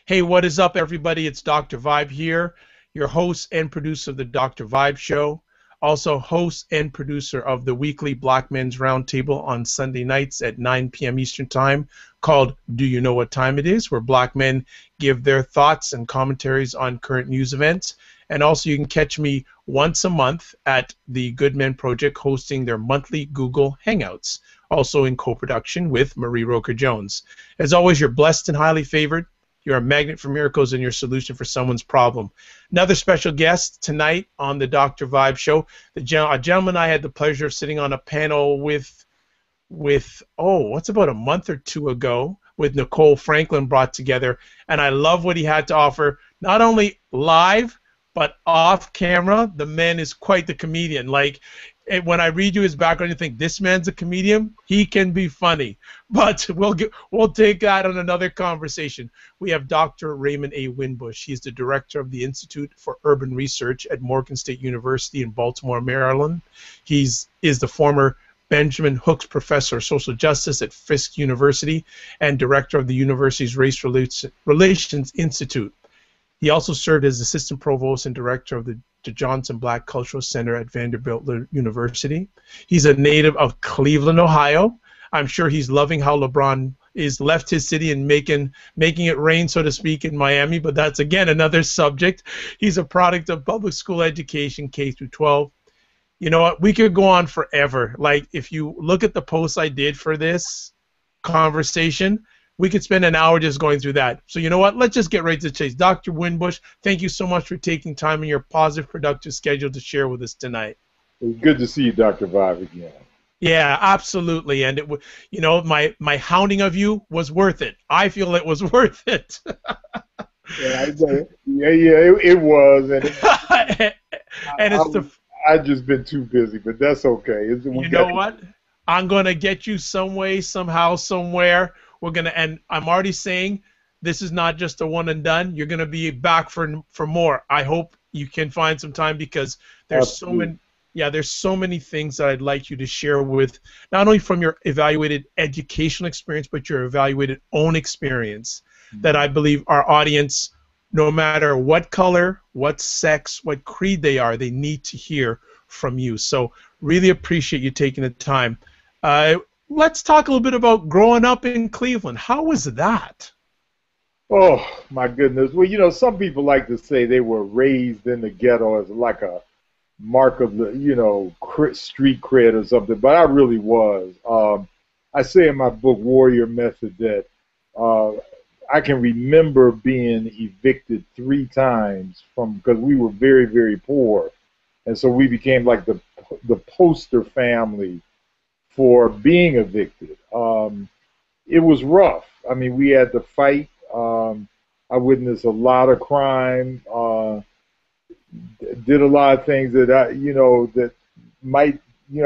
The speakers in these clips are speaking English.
Hey, what is up, everybody? It's Dr. Vibe here, your host and producer of the Dr. Vibe Show, also host and producer of the weekly Black Men's Roundtable on Sunday nights at 9 p.m. Eastern Time, called Do You Know What Time It Is?, where Black men give their thoughts and commentaries on current news events. And also, you can catch me once a month at the Good Men Project hosting their monthly Google Hangouts, also in co-production with Marie Roker Jones. As always, you're blessed and highly favored. You're a magnet for miracles and your solution for someone's problem. Another special guest tonight on the Dr. Vibe Show. A gentleman I had the pleasure of sitting on a panel with what's about a month or two ago with Nicole Franklin brought together. And I love what he had to offer, not only live, but off camera. The man is quite the comedian. Like, when I read you his background, you think this man's a comedian. He can be funny, but we'll take that on another conversation. We have Dr. Raymond A. Winbush. He's the director of the Institute for Urban Research at Morgan State University in Baltimore, Maryland. Is the former Benjamin Hooks Professor of Social Justice at Fisk University and director of the university's Race Relations Institute. He also served as assistant provost and director of the Johnson Black Cultural Center at Vanderbilt University. He's a native of Cleveland, Ohio. I'm sure he's loving how LeBron is left his city and making it rain, so to speak, in Miami, but that's, again, another subject. He's a product of public school education, K through 12. You know what? We could go on forever. Like, if you look at the posts I did for this conversation, we could spend an hour just going through that. So you know what? Let's just get right to the chase. Dr. Winbush, thank you so much for taking time in your positive, productive schedule to share with us tonight. It's good to see you, Dr. Vibe, again. Yeah, absolutely. And my hounding of you was worth it. I feel it was worth it. It was. And I've just been too busy, but that's okay. You know what? I'm going to get you some way, somehow, somewhere. And I'm already saying this is not just a one and done. You're going to be back for more. I hope you can find some time, because there's there's so many things that I'd like you to share with, not only from your evaluated educational experience, but your evaluated own experience, that I believe our audience, no matter what color, what sex, what creed they are, they need to hear from you. So really appreciate you taking the time. Let's talk a little bit about growing up in Cleveland. How was that? Oh, my goodness. Well, you know, some people like to say they were raised in the ghetto as like a mark of the, street cred or something, but I really was. I say in my book, Warrior Method, that I can remember being evicted 3 times because we were very, very poor. And so we became like the poster family for being evicted. It was rough. I mean, we had to fight. I witnessed a lot of crime. Did a lot of things that I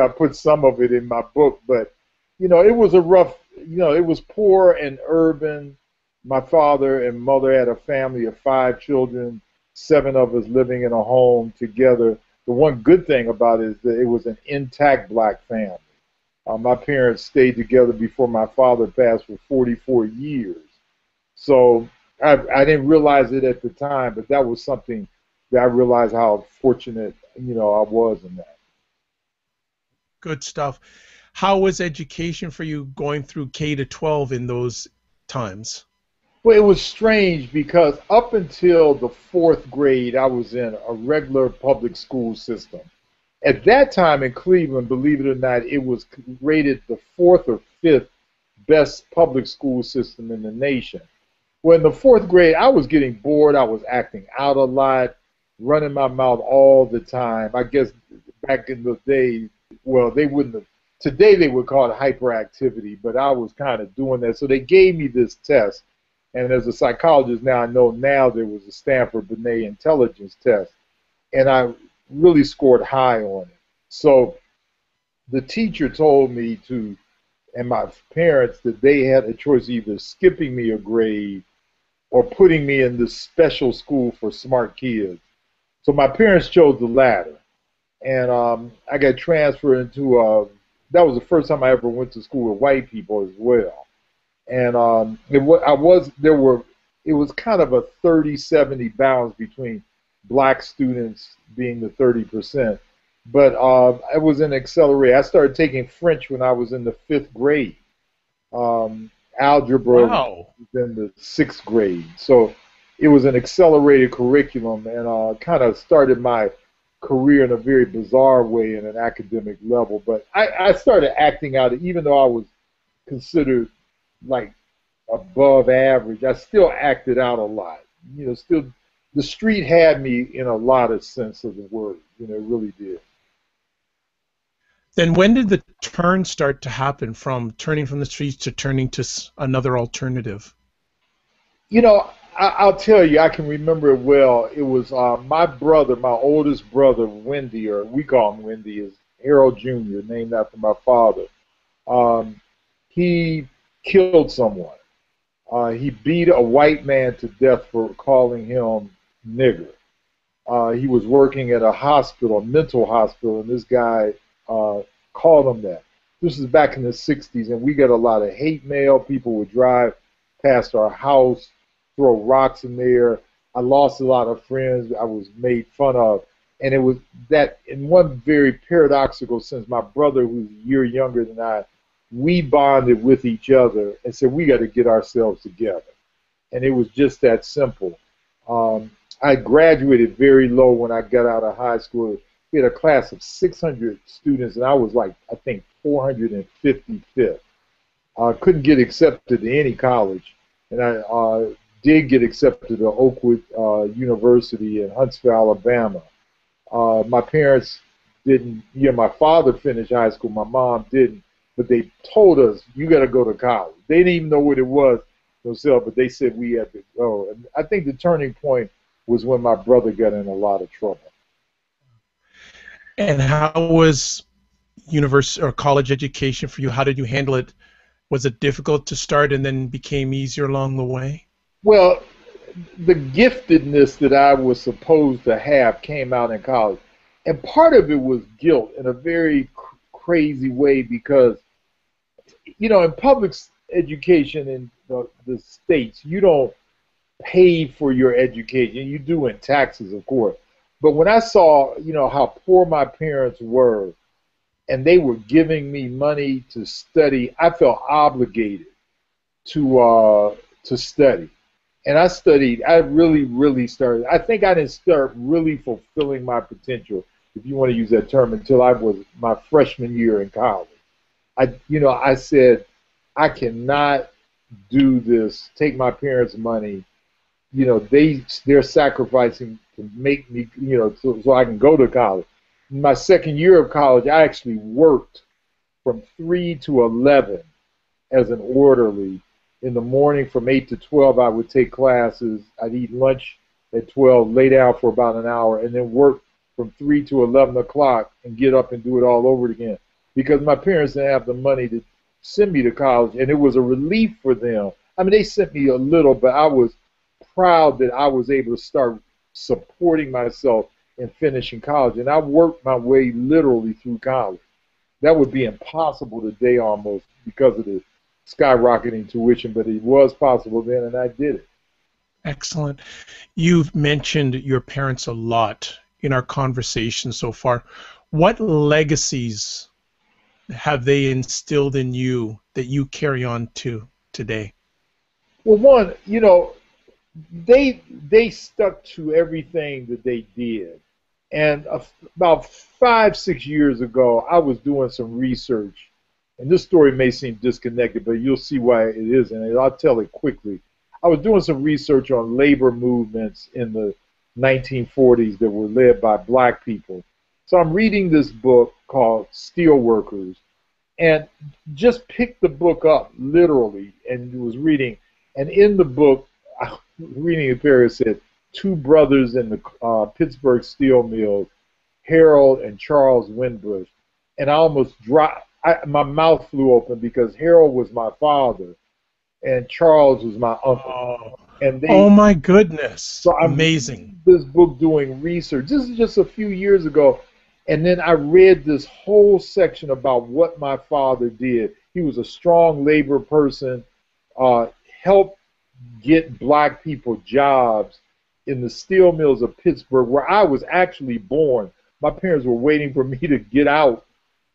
put some of it in my book, but it was a rough. It was poor and urban. My father and mother had a family of 5 children, 7 of us living in a home together. The one good thing about it is that it was an intact black family. My parents stayed together before my father passed for 44 years. So I didn't realize it at the time, but that was something that I realized how fortunate, I was in that. Good stuff. How was education for you going through K to 12 in those times? Well, it was strange because up until the 4th grade, I was in a regular public school system. At that time in Cleveland, believe it or not, it was rated the 4th or 5th best public school system in the nation. Well, in the 4th grade, I was getting bored. I was acting out a lot, running my mouth all the time. I guess back in the day, well, they wouldn't have. Today they would call it hyperactivity, but I was kind of doing that. So they gave me this test. And as a psychologist now, I know now there was a Stanford-Binet intelligence test. And I really scored high on it. So the teacher told me and my parents, that they had a choice of either skipping me a grade or putting me in this special school for smart kids. So my parents chose the latter. And I got transferred into that was the first time I ever went to school with white people as well. And there were it was kind of a 30-70 balance between black students being the 30%. But I was in accelerated. I started taking French when I was in the 5th grade. Algebra was Wow. in the 6th grade. So it was an accelerated curriculum, and kind of started my career in a very bizarre way in an academic level. But I started acting out, even though I was considered like above average. I still acted out a lot. Still the street had me in a lot of sense of the word. It really did. Then when did the turn start to happen from turning from the streets to turning to another alternative? You know, I'll tell you, I can remember it well. It was my brother, my oldest brother, Wendy, or we call him Wendy, is Harold Jr., named after my father. Um, he killed someone. He beat a white man to death for calling him nigger. He was working at a hospital, a mental hospital, and this guy called him that. This is back in the 60s, and we got a lot of hate mail. People would drive past our house, throw rocks in there. I lost a lot of friends. I was made fun of. And it was that, in one very paradoxical sense, my brother, who's a year younger than I, we bonded with each other and said, we got to get ourselves together. And it was just that simple. I graduated very low when I got out of high school. We had a class of 600 students, and I was like, I think, 455th. I couldn't get accepted to any college, and I did get accepted to Oakwood University in Huntsville, Alabama. My parents didn't, my father finished high school, my mom didn't, but they told us, you got to go to college. They didn't even know what it was themselves, but they said we had to go. And I think the turning point was when my brother got in a lot of trouble. And how was university or college education for you? How did you handle it? Was it difficult to start and then became easier along the way? Well, the giftedness that I was supposed to have came out in college. And part of it was guilt in a very crazy way because, in public education in the States, you don't pay for your education. You do in taxes, of course. But when I saw, how poor my parents were and they were giving me money to study, I felt obligated to study. And I studied. I really, really started. I think I didn't start really fulfilling my potential, if you want to use that term, until I was my freshman year in college. I said, I cannot do this, take my parents' money. They're sacrificing to make me, so I can go to college. In my second year of college, I actually worked from 3 to 11 as an orderly. In the morning from 8 to 12, I would take classes. I'd eat lunch at 12, lay down for about an hour, and then work from 3 to 11 o'clock and get up and do it all over again. Because my parents didn't have the money to send me to college, and it was a relief for them. I mean, they sent me a little, but I was proud that I was able to start supporting myself and finishing college. And I worked my way literally through college. That would be impossible today almost because of the skyrocketing tuition, but it was possible then, and I did it. Excellent. You've mentioned your parents a lot in our conversation so far. What legacies have they instilled in you that you carry on to today? Well, one, they stuck to everything that they did. And about 5-6 years ago, I was doing some research. And this story may seem disconnected, but you'll see why it isn't. And I'll tell it quickly. I was doing some research on labor movements in the 1940s that were led by black people. So I'm reading this book called Steelworkers, and just picked the book up literally and was reading. And in the book, I was reading a paragraph that said, 2 brothers in the Pittsburgh steel mills, Harold and Charles Winbush. And I almost dropped. My mouth flew open because Harold was my father and Charles was my uncle. And oh my goodness. So I'm amazing. This book doing research. This is just a few years ago. And then I read this whole section about what my father did. He was a strong labor person, helped get black people jobs in the steel mills of Pittsburgh, where I was actually born. My parents were waiting for me to get out,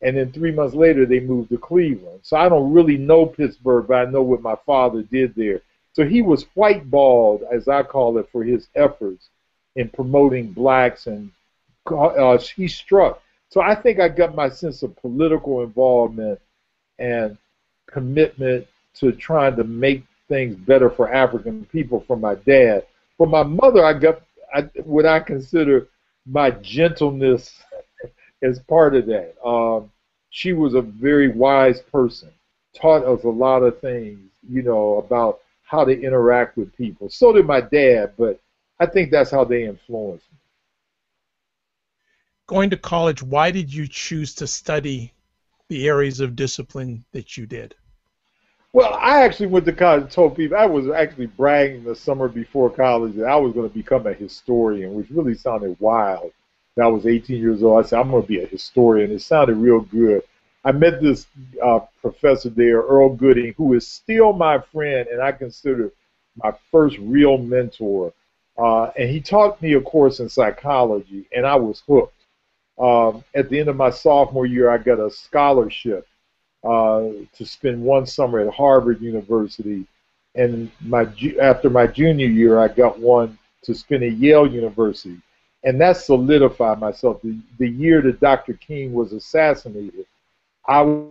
and then 3 months later they moved to Cleveland. So I don't really know Pittsburgh, but I know what my father did there. So he was white-balled, as I call it, for his efforts in promoting blacks, and he struck. So I think I got my sense of political involvement and commitment to trying to make things better for African people from my dad. From my mother, I got what I consider my gentleness as part of that. She was a very wise person, taught us a lot of things, about how to interact with people. So did my dad, but I think that's how they influenced me. Going to college, why did you choose to study the areas of discipline that you did? Well, I actually went to college and told people I was actually bragging the summer before college that I was going to become a historian, which really sounded wild. When I was 18 years old, I said, I'm going to be a historian. It sounded real good. I met this professor there, Earl Gooding, who is still my friend, and I consider my first real mentor. And he taught me a course in psychology, and I was hooked. At the end of my sophomore year, I got a scholarship to spend one summer at Harvard University, and after my junior year, I got one to spend at Yale University, and that solidified myself. The year that Dr. King was assassinated, I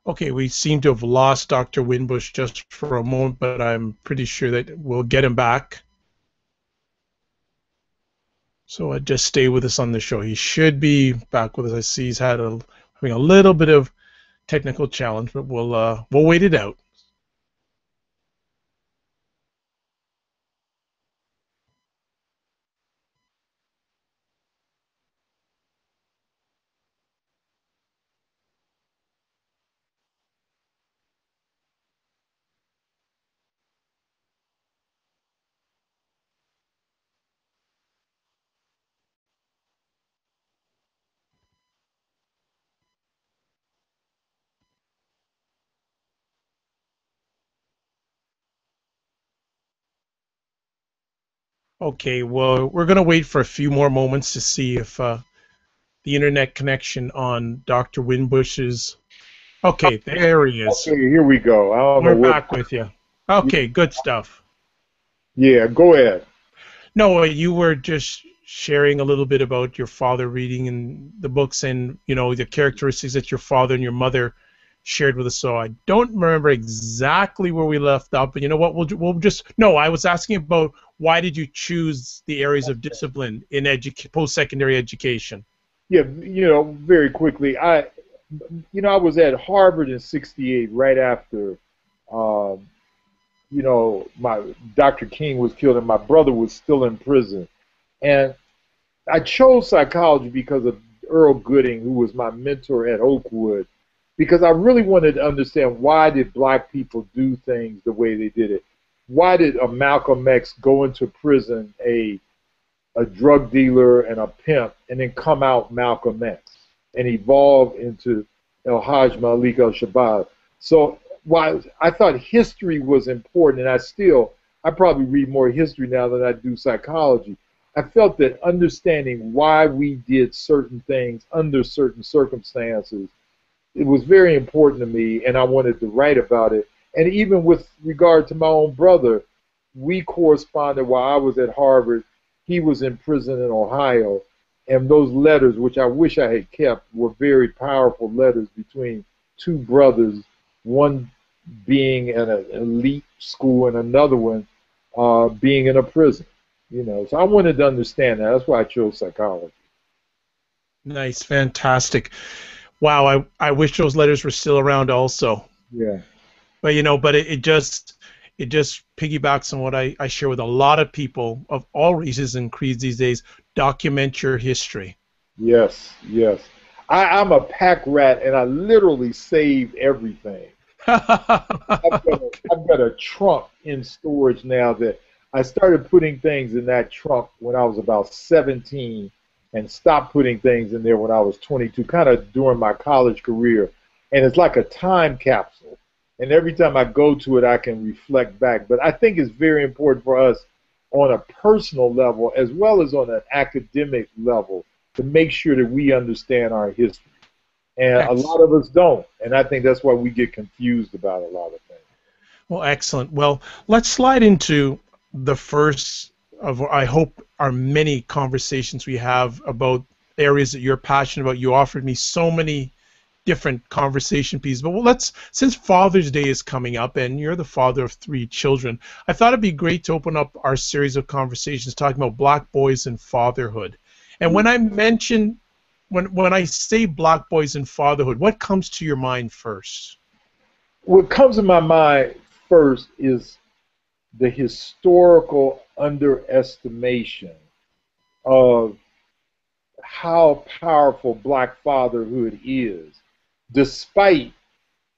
Okay, we seem to have lost Dr. Winbush just for a moment, but I'm pretty sure that we'll get him back. So just stay with us on the show. He should be back with us. I see he's having a little bit of technical challenge, but we'll wait it out. Okay, well, we're going to wait for a few more moments to see if the internet connection on Dr. Winbush is... Okay, there he is. okay, here we go. I don't know We're what. back with you. Okay, good stuff. Yeah, go ahead. No, you were just sharing a little bit about your father reading in the books and, the characteristics that your father and your mother shared with us. So I don't remember exactly where we left off, but you know what? We'll just... No, I was asking about why did you choose the areas of discipline in post-secondary education? Yeah, very quickly. I was at Harvard in '68, right after, um, my Dr. King was killed, and my brother was still in prison. And I chose psychology because of Earl Gooding, who was my mentor at Oakwood, because I really wanted to understand why did black people do things the way they did it. Why did a Malcolm X go into prison a drug dealer and a pimp, and then come out Malcolm X and evolve into El Hajj Malik al-Shabazz? So while I thought history was important, and I probably read more history now than I do psychology, I felt that understanding why we did certain things under certain circumstances, it was very important to me, and I wanted to write about it. And even with regard to my own brother, we corresponded while I was at Harvard. He was in prison in Ohio, and those letters, which I wish I had kept, were very powerful letters between two brothers, one being in an elite school and another one being in a prison. So I wanted to understand that. That's why I chose psychology. Nice, fantastic. Wow, I wish those letters were still around also. Yeah. But it just piggybacks on what I share with a lot of people of all races and creeds these days. Document your history. Yes, yes. I'm a pack rat, and I literally save everything. I've got a trunk in storage now that I started putting things in that trunk when I was about 17 and stopped putting things in there when I was 22, kind of during my college career. And it's like a time capsule. And every time I go to it, I can reflect back. But I think it's very important for us on a personal level as well as on an academic level to make sure that we understand our history. And a lot of us don't. And I think that's why we get confused about a lot of things. Well, excellent. Well, let's slide into the first of, I hope, our many conversations we have about areas that you're passionate about. You offered me so many different conversation pieces. But since Father's Day is coming up and you're the father of 3 children, I thought it'd be great to open up our series of conversations talking about Black boys and fatherhood. And when I mention, when I say Black boys and fatherhood, what comes to your mind first? What comes to my mind first is the historical underestimation of how powerful Black fatherhood is, despite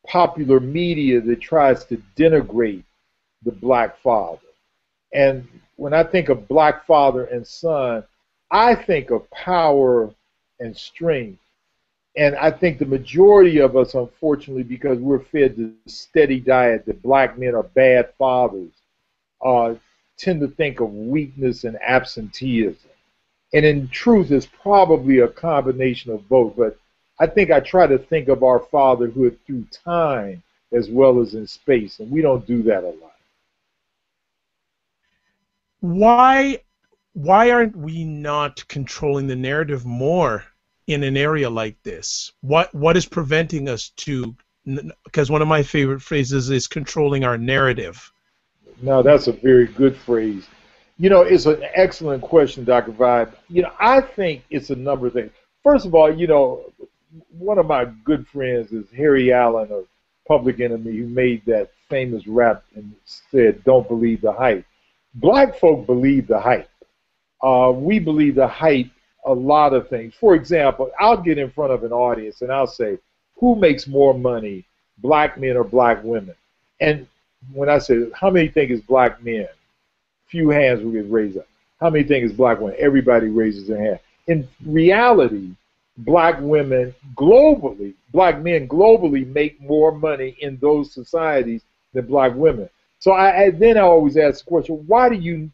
popular media that tries to denigrate the Black father. And when I think of Black father and son, I think of power and strength. And I think the majority of us, unfortunately, because we're fed the steady diet that Black men are bad fathers, tend to think of weakness and absenteeism. And in truth, it's probably a combination of both. But I think I try to think of our fatherhood through time as well as in space, and we don't do that a lot. Why aren't we not controlling the narrative more in an area like this? What is preventing us to? Because one of my favorite phrases is controlling our narrative. No, that's a very good phrase. It's an excellent question, Dr. Vibe. I think it's a number of things. First of all, one of my good friends is Harry Allen of Public Enemy, who made that famous rap and said, "Don't believe the hype." Black folk believe the hype. We believe the hype a lot of things. For example, I'll get in front of an audience and I'll say, who makes more money, Black men or Black women? And when I say, how many think it's Black men? Few hands will get raised up. How many think it's Black women? Everybody raises their hand. In reality, Black women globally, Black men globally make more money in those societies than Black women. So then I always ask the question, why do you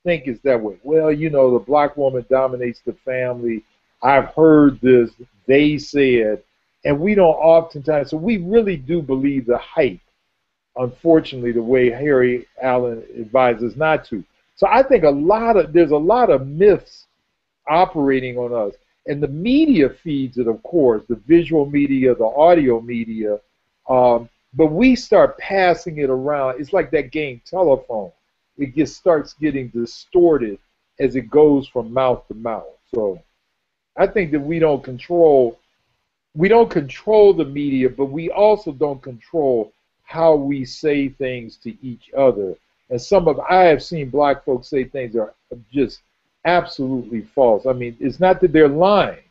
think it's that way? Well, the Black woman dominates the family. I've heard this, they said, and we don't oftentimes, so we really do believe the hype, unfortunately, the way Harry Allen advises not to. So I think there's a lot of myths operating on us. And the media feeds it, of course, the visual media, the audio media, but we start passing it around. It's like that game telephone. It starts getting distorted as it goes from mouth to mouth. So I think that we don't control the media, but we also don't control how we say things to each other. And I have seen Black folks say things that are just absolutely false. I mean, it's not that they're lying,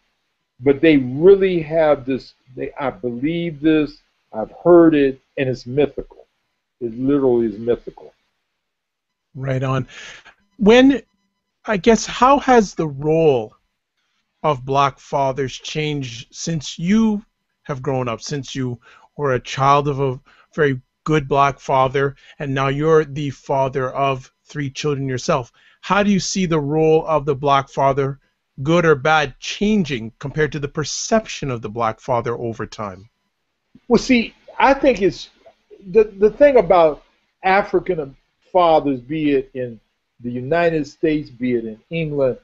but they really have this, I believe this, I've heard it, and it's mythical. It literally is mythical. Right on. How has the role of Black fathers changed since you have grown up, since you were a child of a very good Black father, and now you're the father of 3 children yourself? How do you see the role of the Black father, good or bad, changing compared to the perception of the Black father over time? Well, see, I think it's the thing about African fathers, be it in the United States, be it in England,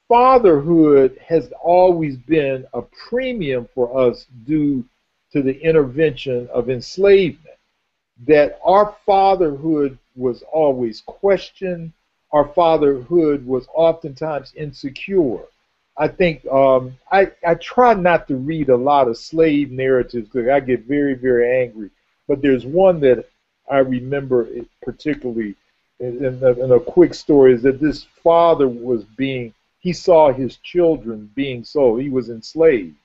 fatherhood has always been a premium for us due to the intervention of enslavement. That our fatherhood was always questioned, our fatherhood was oftentimes insecure. I think I try not to read a lot of slave narratives because I get very, very angry. But there's one that I remember particularly in a quick story, is that this father he saw his children being sold. He was enslaved.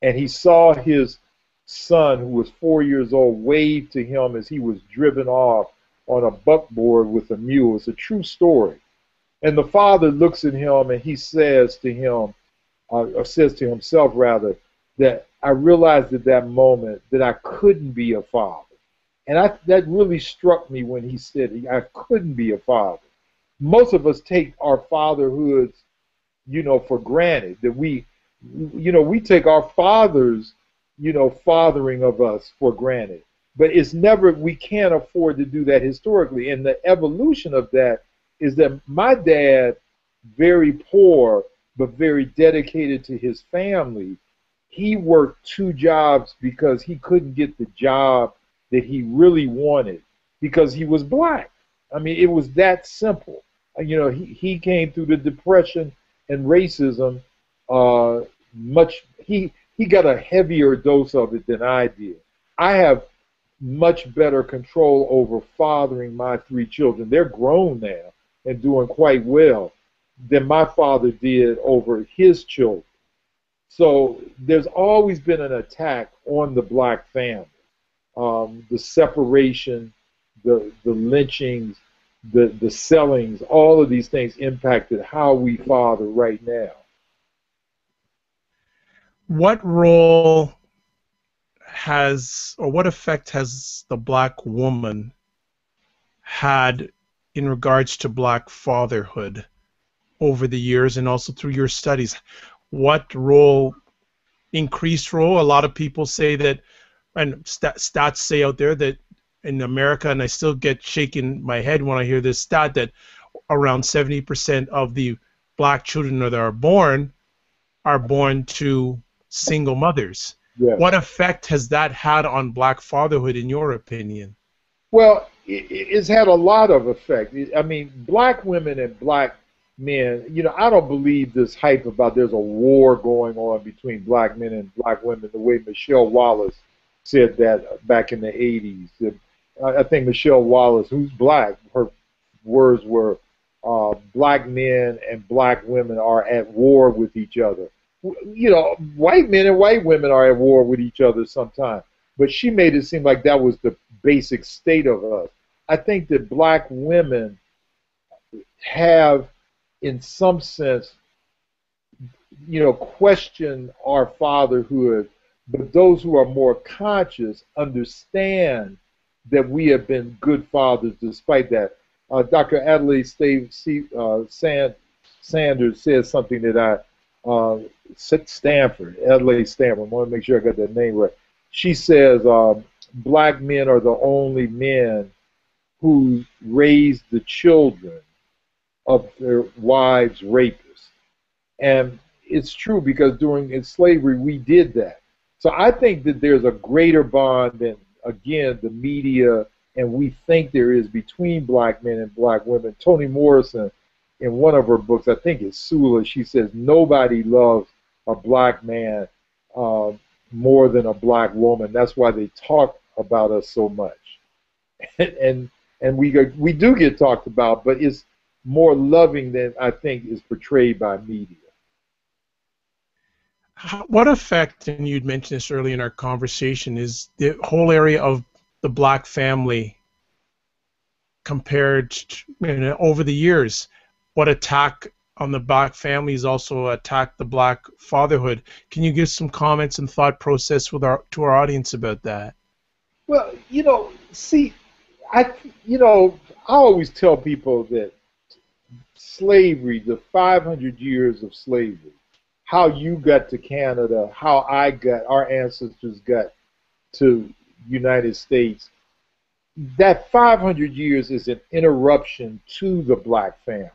And he saw his son, who was 4 years old, wave to him as he was driven off on a buckboard with a mule. It's a true story. And the father looks at him and he says to him, or says to himself rather, that I realized at that moment that I couldn't be a father. And that really struck me when he said I couldn't be a father. Most of us take our fatherhoods, for granted, that we take our fathers, fathering of us for granted. But it's never, we can't afford to do that historically. And the evolution of that is that my dad, very poor, but very dedicated to his family, he worked two jobs because he couldn't get the job that he really wanted because he was black. I mean, it was that simple. He came through the Depression and racism he got a heavier dose of it than I did. I have much better control over fathering my three children. They're grown now and doing quite well than my father did over his children. So there's always been an attack on the black family. The separation, the lynchings, the sellings, all of these things impacted how we father right now. What role has, or what effect has the black woman had in regards to black fatherhood over the years and also through your studies? What role, increased role? A lot of people say that, and stats say out there that in America, and I still get shaking my head when I hear this stat, that around 70% of the black children that are born to single mothers. Yes. What effect has that had on black fatherhood, in your opinion? Well, it's had a lot of effect. I mean, black women and black men, I don't believe this hype about there's a war going on between black men and black women, the way Michelle Wallace said that back in the 80s. I think Michelle Wallace, who's black, her words were, black men and black women are at war with each other. White men and white women are at war with each other sometimes. But she made it seem like that was the basic state of us. I think that black women have, in some sense, questioned our fatherhood, but those who are more conscious understand that we have been good fathers despite that. Dr. Adelaide Sanders says something that Adelaide Stanford, I want to make sure I got that name right. She says, black men are the only men who raise the children of their wives' rapists. And it's true because during slavery, we did that. So I think that there's a greater bond than, again, the media and we think there is between black men and black women. Toni Morrison, in one of her books, I think it's Sula, she says nobody loves a black man more than a black woman. That's why they talk about us so much. and we do get talked about, but it's more loving than I think is portrayed by media. What effect, and you'd mentioned this early in our conversation, is the whole area of the black family compared to, over the years? What attack on the black families also attacked the black fatherhood? Can you give some comments and thought process to our audience about that? Well, I always tell people that slavery, the 500 years of slavery, how you got to Canada, how our ancestors got to United States, that 500 years is an interruption to the black family.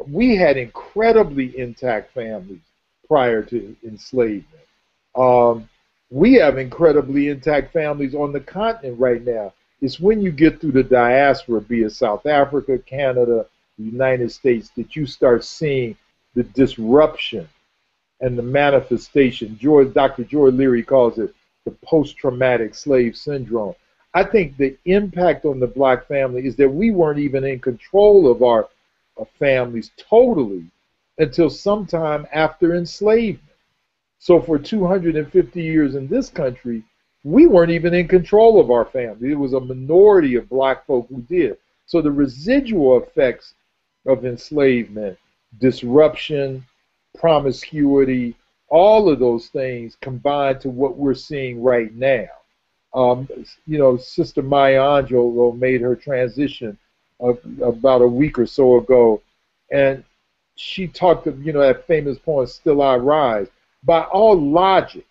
We had incredibly intact families prior to enslavement. We have incredibly intact families on the continent right now. It's when you get through the diaspora, be it South Africa, Canada, the United States, that you start seeing the disruption and the manifestation. Dr. Joy Leary calls it the post-traumatic slave syndrome. I think the impact on the black family is that we weren't even in control of our families totally until sometime after enslavement. So for 250 years in this country, we weren't even in control of our family. It was a minority of black folk who did. So the residual effects of enslavement, disruption, promiscuity, all of those things combined to what we're seeing right now. Sister Maya Angelou made her transition about a week or so ago, and she talked of, that famous poem, Still I Rise. By all logic,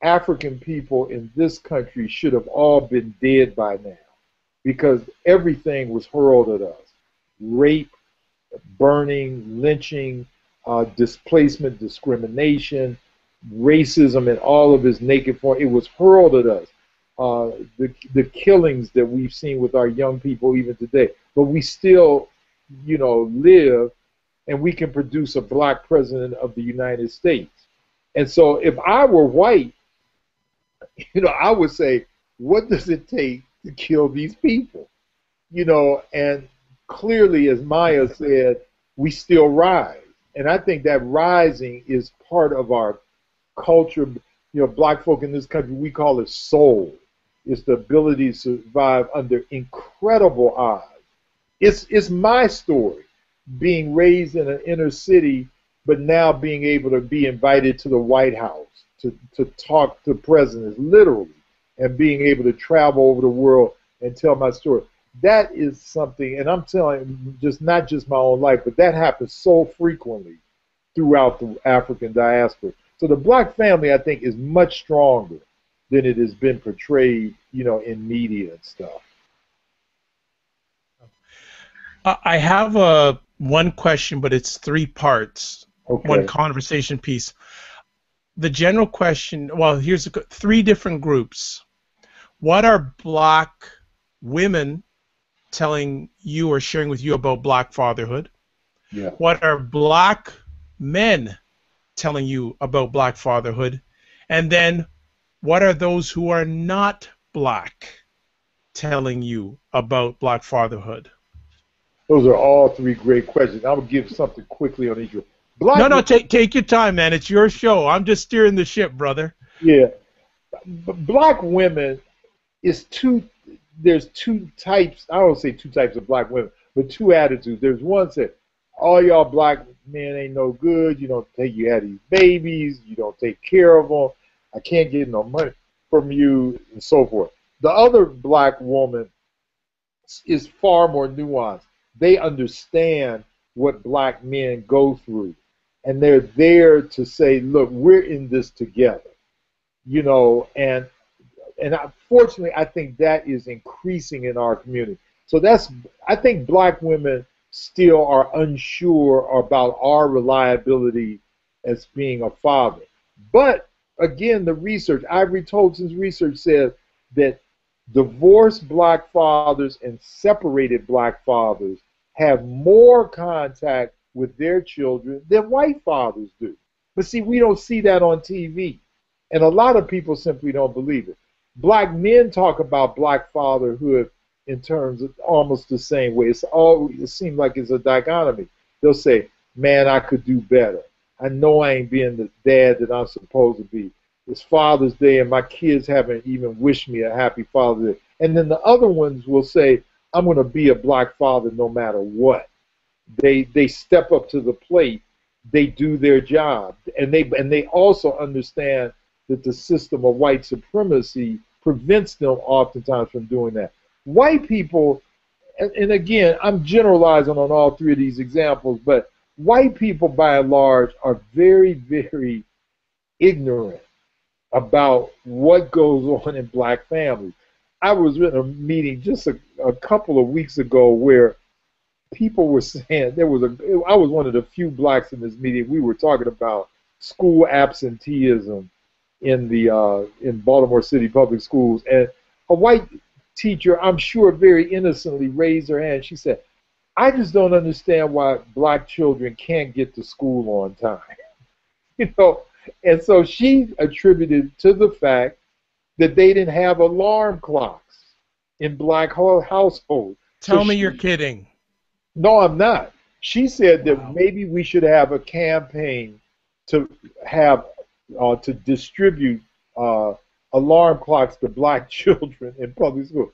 African people in this country should have all been dead by now because everything was hurled at us. Rape, burning, lynching, displacement, discrimination, racism in all of its naked form. It was hurled at us. The killings that we've seen with our young people even today. But we still, live, and we can produce a black president of the United States. And so if I were white, I would say, what does it take to kill these people? And clearly, as Maya said, we still rise. And I think that rising is part of our culture. Black folk in this country, we call it soul. It's the ability to survive under incredible odds. It's my story, being raised in an inner city, but now being able to be invited to the White House, to talk to presidents, literally, and being able to travel over the world and tell my story. That is something, and I'm telling you, not just my own life, but that happens so frequently throughout the African diaspora. So the black family, I think, is much stronger than it has been portrayed, in media and stuff. I have one question, but it's 3 parts. Okay. One conversation piece. The general question, well, here's 3 different groups. What are black women telling you or sharing with you about black fatherhood? Yeah. What are black men telling you about black fatherhood? And then what are those who are not black telling you about black fatherhood? Those are all 3 great questions. I will give something quickly on each one. No, take your time, man. It's your show. I'm just steering the ship, brother. Yeah. Black women is there's 2 types, I don't say 2 types of black women, but 2 attitudes. There's one that all y'all black men ain't no good, you had these babies, you don't take care of them, I can't get no money from you, and so forth. The other black woman is far more nuanced. They understand what black men go through, and they're there to say, look, we're in this together, and fortunately, I think that is increasing in our community. So I think black women still are unsure about our reliability as being a father. But again, the research, Ivory Tolson's research says that divorced black fathers and separated black fathers have more contact with their children than white fathers do. But see, we don't see that on TV. And a lot of people simply don't believe it. Black men talk about black fatherhood in terms of almost the same way. It seems like it's a dichotomy. They'll say, man, I could do better. I know I ain't being the dad that I'm supposed to be. It's Father's Day and my kids haven't even wished me a happy Father's Day. And then the other ones will say, I'm going to be a black father no matter what. They step up to the plate. They do their job. And they also understand that the system of white supremacy prevents them oftentimes from doing that. White people, and again, I'm generalizing on all 3 of these examples, but white people by and large are very, very ignorant about what goes on in black families. I was in a meeting just a couple of weeks ago where people were saying I was one of the few blacks in this meeting. We were talking about school absenteeism in Baltimore City public schools, and a white teacher, I'm sure very innocently, raised her hand. She said, I just don't understand why black children can't get to school on time. And so she attributed to the fact that they didn't have alarm clocks in black households. Tell me you're kidding. No, I'm not. She said that maybe we should have a campaign to have to distribute uh, alarm clocks to black children in public school.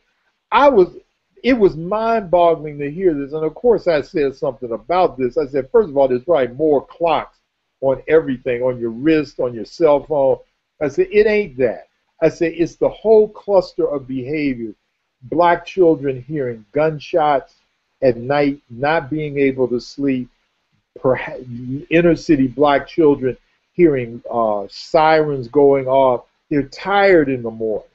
I was, it was mind-boggling to hear this, and of course I said something about this. I said, first of all, there's probably more clocks on everything, on your wrist, on your cell phone. I said, it ain't that. I said, it's the whole cluster of behaviors. Black children hearing gunshots at night, not being able to sleep, perhaps inner city black children hearing sirens going off. They're tired in the morning.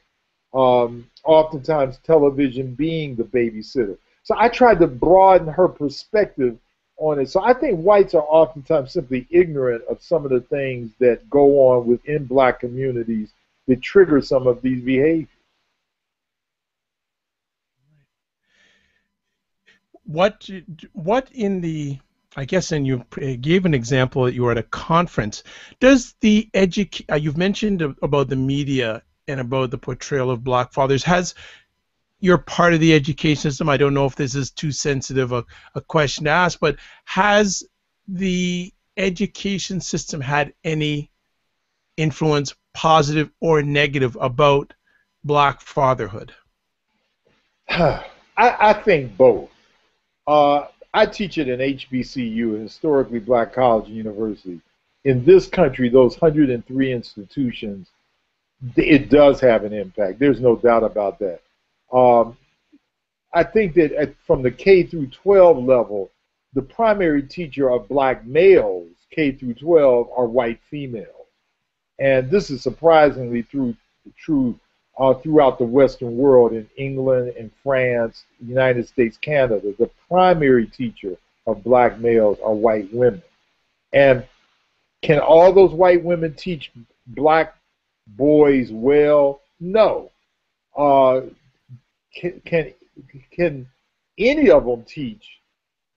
Oftentimes television being the babysitter. So I tried to broaden her perspective on it. So I think whites are oftentimes simply ignorant of some of the things that go on within black communities that trigger some of these behaviors. What in the, I guess, and you gave an example that you were at a conference. Does the you've mentioned about the media and about the portrayal of black fathers. Has you're part of the education system. I don't know if this is too sensitive a question to ask, but has the education system had any influence, positive or negative, about black fatherhood? I think both. I teach at an HBCU, historically black college and university. In this country, those 103 institutions, it does have an impact. There's no doubt about that. Um, I think that from the K through 12 level, the primary teacher of black males, K through 12, are white females. And this is surprisingly true throughout the Western world, in England, in France, United States, Canada. The primary teacher of black males are white women. And can all those white women teach black boys well? No. Uh, can any of them teach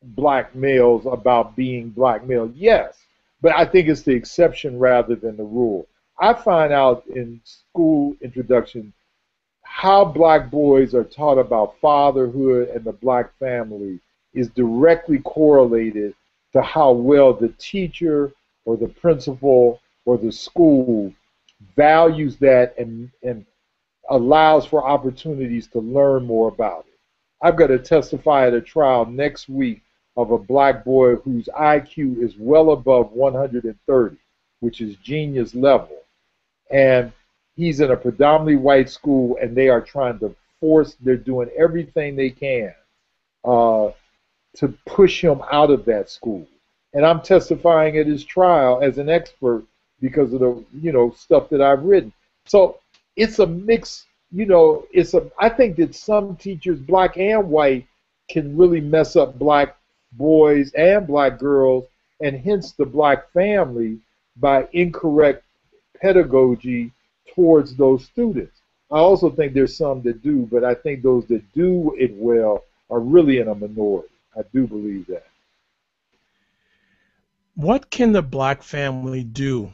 black males about being black males? Yes, but I think it's the exception rather than the rule. I find out in school introduction how black boys are taught about fatherhood and the black family is directly correlated to how well the teacher or the principal or the school values that and allows for opportunities to learn more about it. I've got to testify at a trial next week of a black boy whose IQ is well above 130, which is genius level. And he's in a predominantly white school, and they are trying to they're doing everything they can uh, to push him out of that school. And I'm testifying at his trial as an expert because of the, stuff that I've written. So it's a mix, I think that some teachers, black and white, can really mess up black boys and black girls, and hence the black family, by incorrect pedagogy towards those students. I also think there's some that do, but I think those that do it well are really in a minority. I do believe that. What can the black family do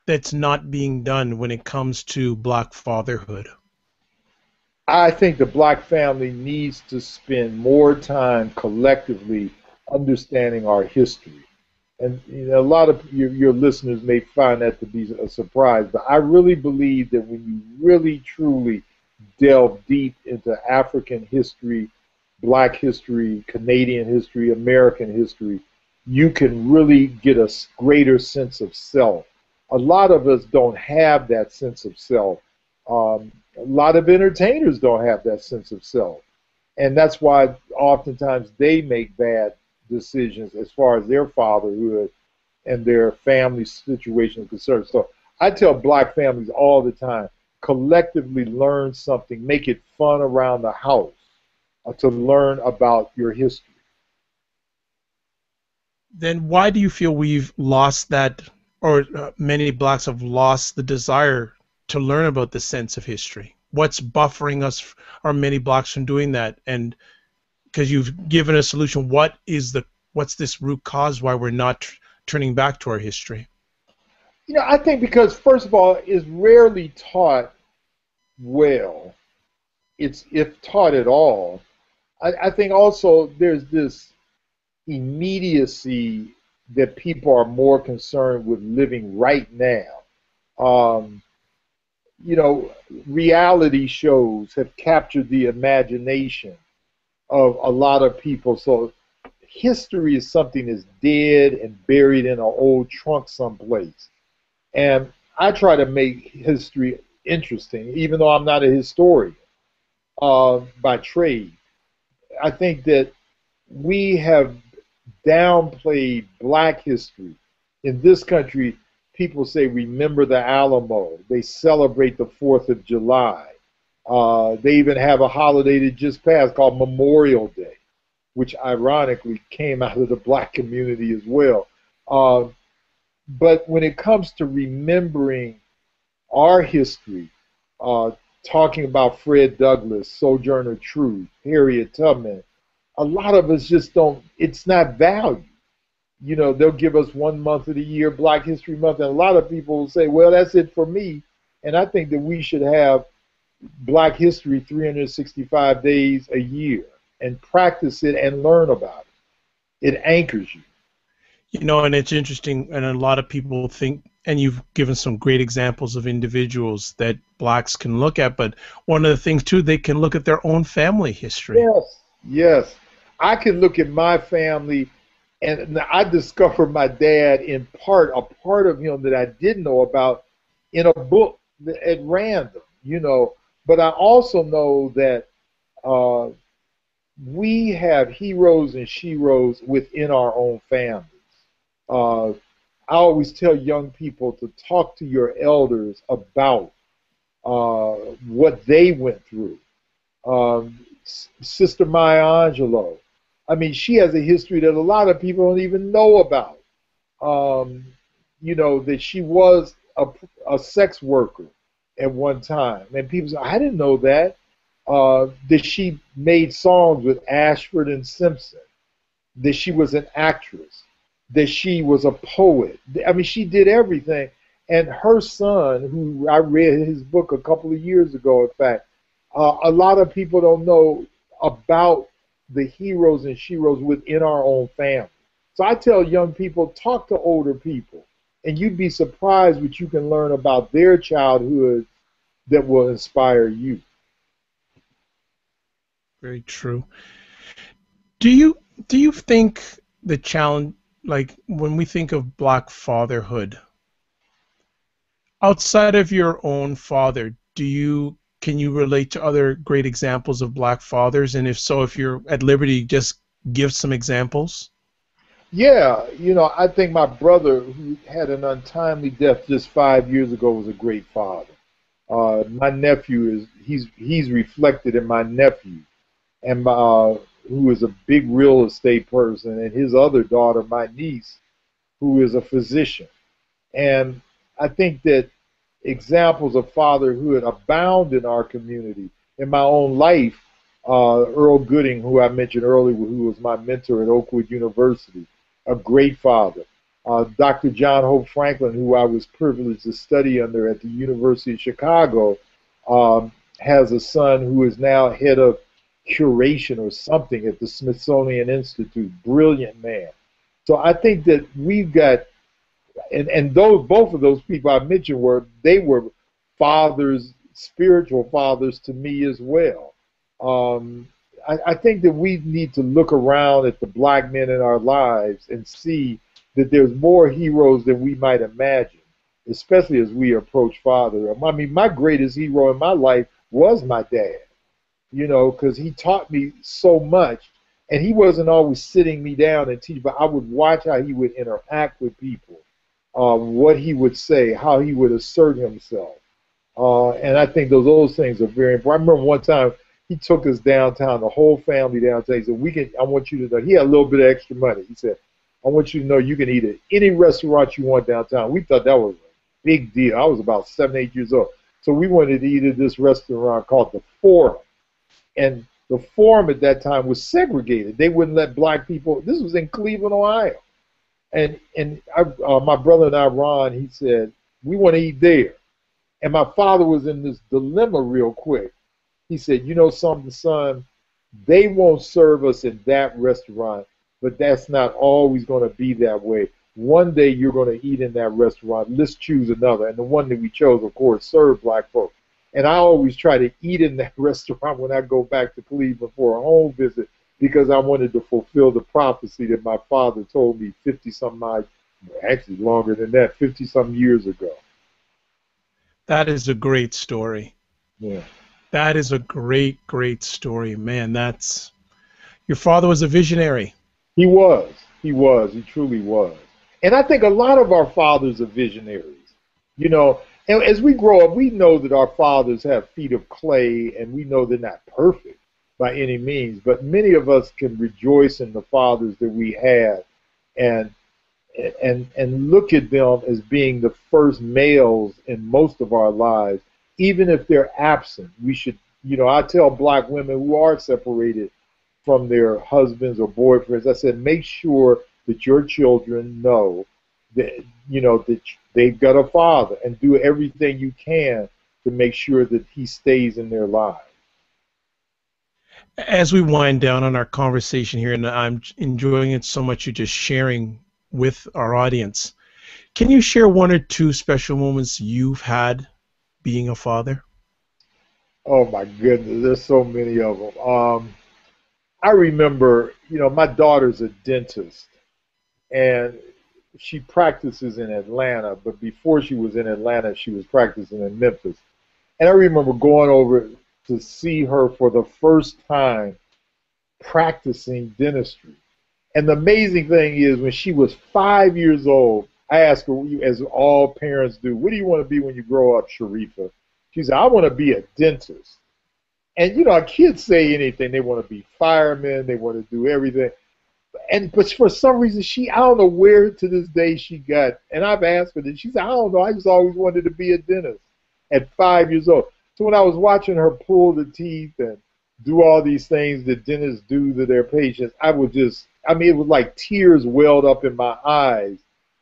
that's not being done when it comes to black fatherhood? I think the black family needs to spend more time collectively understanding our history. And a lot of your listeners may find that to be a surprise, but I really believe that when you really truly delve deep into African history, black history, Canadian history, American history, you can really get a greater sense of self. A lot of us don't have that sense of self. A lot of entertainers don't have that sense of self. And that's why oftentimes they make bad decisions as far as their fatherhood and their family situation is concerned. So I tell black families all the time, collectively learn something, make it fun around the house to learn about your history. Then why do you feel we've lost that, or many blacks have lost the desire to learn about the sense of history? What's buffering us, or many blacks, from doing that? And because you've given a solution, what's this root cause why we're not turning back to our history? I think because, first of all, it's rarely taught well. It's, if taught at all. I think also there's this immediacy that people are more concerned with living right now. you know, reality shows have captured the imagination of a lot of people. So history is something that's dead and buried in an old trunk someplace. And I try to make history interesting, even though I'm not a historian by trade. I think that we have downplayed black history. In this country, people say, remember the Alamo. They celebrate the 4th of July. They even have a holiday that just passed called Memorial Day, which ironically came out of the black community as well. Uh, but when it comes to remembering our history, uh, talking about Fred Douglass, Sojourner Truth, Harriet Tubman, a lot of us just don't, it's not valued. You know, they'll give us 1 month of the year, Black History Month, and a lot of people will say, well, that's it for me. And I think that we should have Black history 365 days a year and practice it and learn about it. It anchors you. You know, and it's interesting, and a lot of people think, and you've given some great examples of individuals that blacks can look at, but one of the things, too, they can look at their own family history. Yes, yes. I can look at my family, and I discovered my dad in part, a part of him that I didn't know about in a book at random, you know. But I also know that uh, we have heroes and sheroes within our own families. Uh, I always tell young people to talk to your elders about what they went through. Sister Maya Angelou, I mean, she has a history that a lot of people don't even know about. Um, you know, that she was a sex worker at one time. And people say, I didn't know that. That she made songs with Ashford and Simpson, that she was an actress, that she was a poet. I mean, she did everything. And her son, who I read his book a couple of years ago, in fact, a lot of people don't know about the heroes and sheroes within our own family. So I tell young people, talk to older people, and you'd be surprised what you can learn about their childhood that will inspire you. Very true. Do you think the challenge, like when we think of black fatherhood, outside of your own father, can you relate to other great examples of black fathers? And if so, if you're at liberty, just give some examples. Yeah, you know, I think my brother, who had an untimely death just 5 years ago, was a great father. My nephew he's reflected in my nephew, and who is a big real estate person, and his other daughter, my niece, who is a physician. And I think that examples of fatherhood abound in our community. In my own life, Earl Gooding, who I mentioned earlier, who was my mentor at Oakwood University, a great father. Dr. John Hope Franklin, who I was privileged to study under at the University of Chicago, has a son who is now head of curation or something at the Smithsonian Institute. Brilliant man. So I think that we've got, and those both of those people I mentioned were fathers, spiritual fathers to me as well. I think that we need to look around at the black men in our lives and see that there's more heroes than we might imagine, especially as we approach fatherhood. I mean, my greatest hero in my life was my dad, you know, because he taught me so much, and he wasn't always sitting me down and teach, but I would watch how he would interact with people, what he would say, how he would assert himself. And I think those things are very important. I remember one time he took us downtown, the whole family downtown. He said, I want you to know, he had a little bit of extra money. He said, I want you to know you can eat at any restaurant you want downtown. We thought that was a big deal. I was about 7, 8 years old. So we wanted to eat at this restaurant called the Forum. And the Forum at that time was segregated. They wouldn't let black people, this was in Cleveland, Ohio. And my brother and I, Ron, he said, we want to eat there. And my father was in this dilemma real quick. He said, you know something, son, they won't serve us in that restaurant, but that's not always going to be that way. one day you're going to eat in that restaurant. Let's choose another. And the one that we chose, of course, served black folks. And I always try to eat in that restaurant when I go back to Cleveland for a home visit because I wanted to fulfill the prophecy that my father told me 50-some odd, actually longer than that, 50-some years ago. That is a great story. Yeah. That is a great, great story. Man, that's... Your father was a visionary. He was. He was. He truly was. And I think a lot of our fathers are visionaries. You know, and as we grow up, we know that our fathers have feet of clay, and we know they're not perfect by any means. But many of us can rejoice in the fathers that we had and look at them as being the first males in most of our lives. Even if they're absent, we should, you know, I tell black women who are separated from their husbands or boyfriends, I said, make sure that your children know that, you know, that they've got a father, and do everything you can to make sure that he stays in their lives. As we wind down on our conversation here, and I'm enjoying it so much, you're just sharing with our audience, can you share one or two special moments you've had being a father? Oh my goodness, there's so many of them. I remember, you know, my daughter's a dentist, and she practices in Atlanta, but before she was in Atlanta, she was practicing in Memphis. And I remember going over to see her for the first time practicing dentistry. And the amazing thing is, when she was 5 years old, I asked her, as all parents do, what do you want to be when you grow up, Sharifa? She said, I want to be a dentist. And, you know, kids say anything. They want to be firemen. They want to do everything. But for some reason, I don't know where to this day she got, and I've asked her this. She said, I don't know. I just always wanted to be a dentist at 5 years old. So when I was watching her pull the teeth and do all these things that dentists do to their patients, it was like tears welled up in my eyes,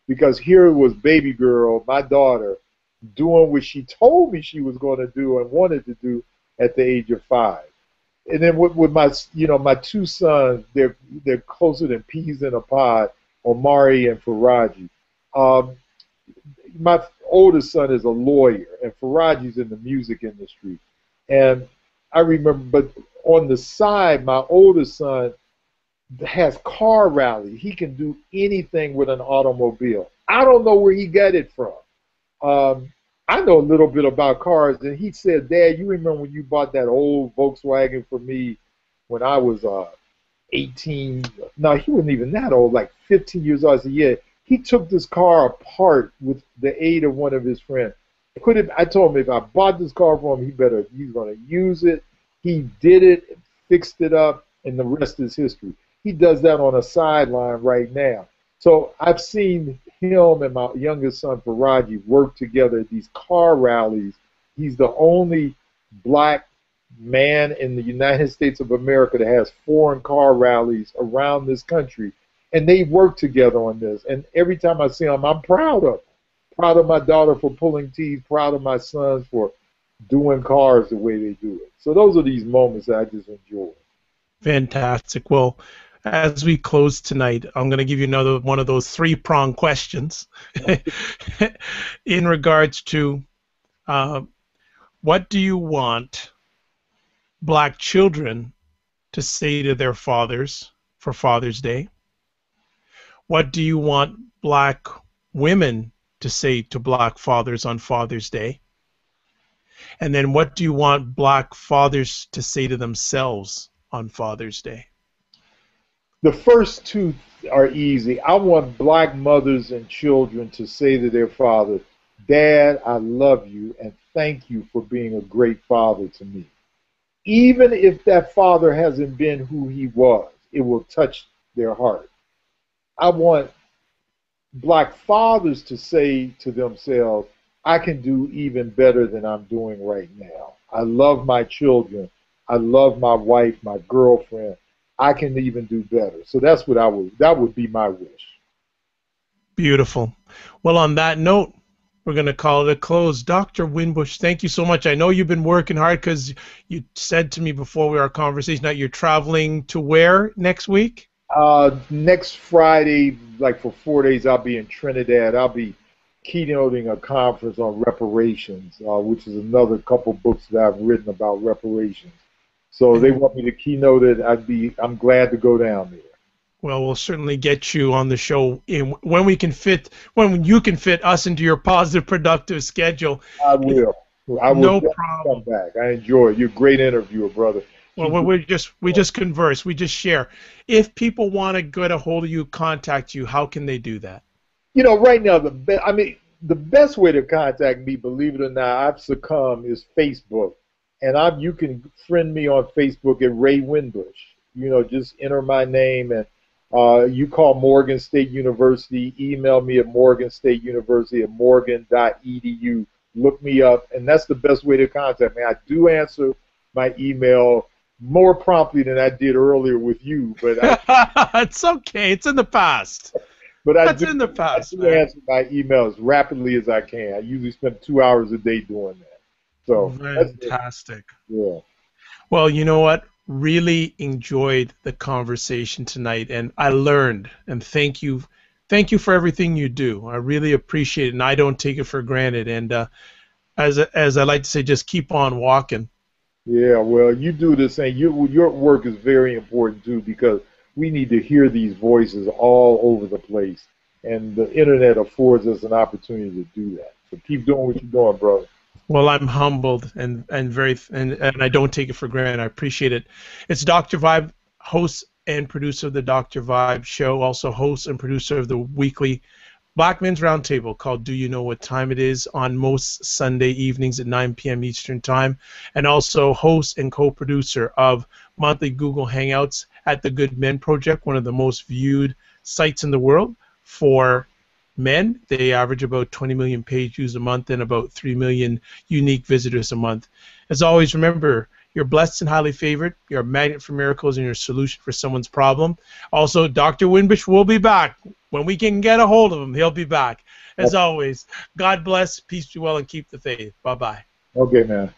because here was baby girl, my daughter, doing what she told me she was going to do and wanted to do at the age of 5. And then with my, you know, my two sons, they're closer than peas in a pod, Omari and Faraji. My oldest son is a lawyer, and Faraji's in the music industry. And I remember, but on the side, my oldest son has car rally. He can do anything with an automobile. I don't know where he got it from. I know a little bit about cars, and he said, Dad, you remember when you bought that old Volkswagen for me when I was 18? No, he wasn't even that old, like 15 years old. I said, yeah. He took this car apart with the aid of one of his friends. I told him if I bought this car for him, he's going to use it. He did it, fixed it up, and the rest is history. He does that on a sideline right now. So I've seen him and my youngest son, Faraji, work together at these car rallies. He's the only black man in the United States of America that has foreign car rallies around this country. And they work together on this. And every time I see them, I'm proud of them. Proud of my daughter for pulling teeth, proud of my sons for doing cars the way they do it. So those are these moments that I just enjoy. Fantastic. Well, as we close tonight, I'm going to give you another one of those 3-pronged questions in regards to what do you want black children to say to their fathers for Father's Day? What do you want black women to say to black fathers on Father's Day? And then what do you want black fathers to say to themselves on Father's Day? The first two are easy. I want black mothers and children to say to their father, Dad, I love you and thank you for being a great father to me. Even if that father hasn't been who he was, it will touch their heart. I want black fathers to say to themselves, I can do even better than I'm doing right now. I love my children. I love my wife, my girlfriend. I can even do better. So that's what that would be my wish. Beautiful. Well, on that note, we're going to call it a close. Dr. Winbush, thank you so much. I know you've been working hard because you said to me before our conversation that you're traveling to where next week? Next Friday, like for 4 days, I'll be in Trinidad. I'll be keynoting a conference on reparations, which is another couple books that I've written about reparations. So they want me to keynote it. I'm glad to go down there. Well, we'll certainly get you on the show when when you can fit us into your positive, productive schedule. I will. I will No definitely come problem. back. I enjoy it. You're a great interviewer, brother. Well, Keep we just converse, we just share. If people want to get a hold of you, contact you, how can they do that? Right now, the best way to contact me, believe it or not, I've succumbed is Facebook, and you can friend me on Facebook at Ray Winbush. Just enter my name, and you call Morgan State University, email me at Morgan State University at morgan.edu. Look me up, and that's the best way to contact me. I do answer my email more promptly than I did earlier with you, It's okay. It's in the past. I That's in the past, do man. answer my email as rapidly as I can. I usually spend 2 hours a day doing that. So that's it. Fantastic. Yeah. Well, you know what? Really enjoyed the conversation tonight, and I learned. And thank you for everything you do. I really appreciate it, and I don't take it for granted. And as I like to say, just keep on walking. Yeah, well, you do this, and your work is very important too, because we need to hear these voices all over the place, and the internet affords us an opportunity to do that. So keep doing what you're doing, brother. Well, I'm humbled and I don't take it for granted. I appreciate it. It's Dr. Vibe, host and producer of the Dr. Vibe show, also host and producer of the weekly Black Men's Roundtable called Do You Know What Time It Is on most Sunday evenings at 9 p.m. Eastern Time, and also host and co-producer of monthly Google Hangouts at the Good Men Project, one of the most viewed sites in the world for men. They average about 20 million page views a month and about 3 million unique visitors a month. As always, remember, you're blessed and highly favored. You're a magnet for miracles and you're a solution for someone's problem. Also, Dr. Winbush will be back. When we can get a hold of him, he'll be back. As always, God bless, peace be well, and keep the faith. Bye-bye. Okay, man.